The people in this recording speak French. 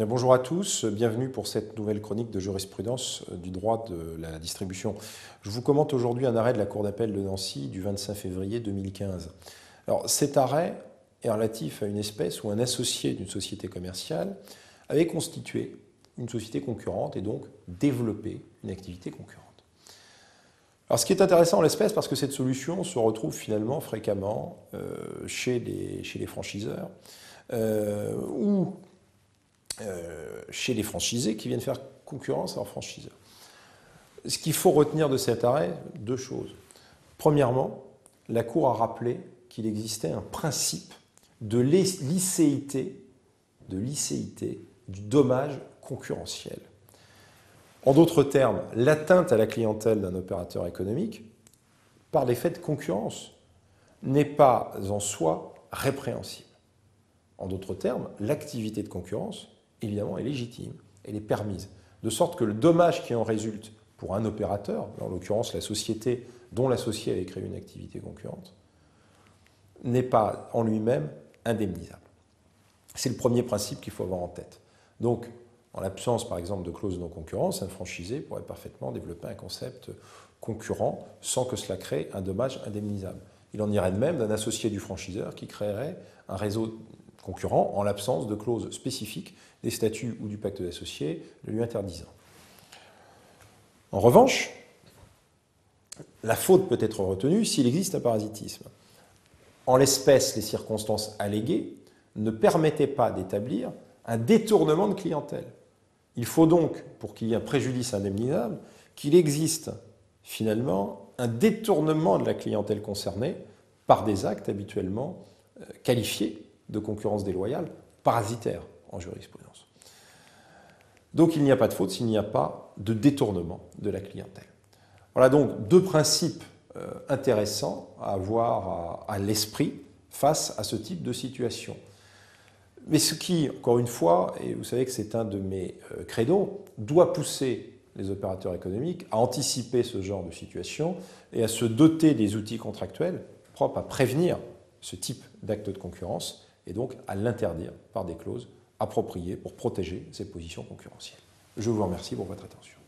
Bien, bonjour à tous, bienvenue pour cette nouvelle chronique de jurisprudence du droit de la distribution. Je vous commente aujourd'hui un arrêt de la Cour d'appel de Nancy du 25 février 2015. Alors, cet arrêt est relatif à une espèce où un associé d'une société commerciale avait constitué une société concurrente et donc développé une activité concurrente. Alors, ce qui est intéressant en l'espèce, parce que cette solution se retrouve finalement fréquemment chez les franchiseurs ou chez les franchisés qui viennent faire concurrence à leurs franchiseurs. Ce qu'il faut retenir de cet arrêt, deux choses. Premièrement, la Cour a rappelé qu'il existait un principe de licéité du dommage concurrentiel. En d'autres termes, l'atteinte à la clientèle d'un opérateur économique par l'effet de concurrence n'est pas en soi répréhensible. En d'autres termes, l'activité de concurrence, évidemment, est légitime, elle est permise. De sorte que le dommage qui en résulte pour un opérateur, en l'occurrence la société dont l'associé avait créé une activité concurrente, n'est pas en lui-même indemnisable. C'est le premier principe qu'il faut avoir en tête. Donc, en l'absence, par exemple, de clause de non-concurrence, un franchisé pourrait parfaitement développer un concept concurrent sans que cela crée un dommage indemnisable. Il en irait de même d'un associé du franchiseur qui créerait un réseau concurrent en l'absence de clauses spécifiques des statuts ou du pacte d'associés le lui interdisant. En revanche, la faute peut être retenue s'il existe un parasitisme. En l'espèce, les circonstances alléguées ne permettaient pas d'établir un détournement de clientèle. Il faut donc, pour qu'il y ait un préjudice indemnisable, qu'il existe finalement un détournement de la clientèle concernée par des actes habituellement qualifiés de concurrence déloyale, parasitaire en jurisprudence. Donc il n'y a pas de faute s'il n'y a pas de détournement de la clientèle. Voilà donc deux principes intéressants à avoir à l'esprit face à ce type de situation. Mais ce qui, encore une fois, et vous savez que c'est un de mes credos, doit pousser les opérateurs économiques à anticiper ce genre de situation et à se doter des outils contractuels propres à prévenir ce type d'acte de concurrence et donc à l'interdire par des clauses appropriées pour protéger ses positions concurrentielles. Je vous remercie pour votre attention.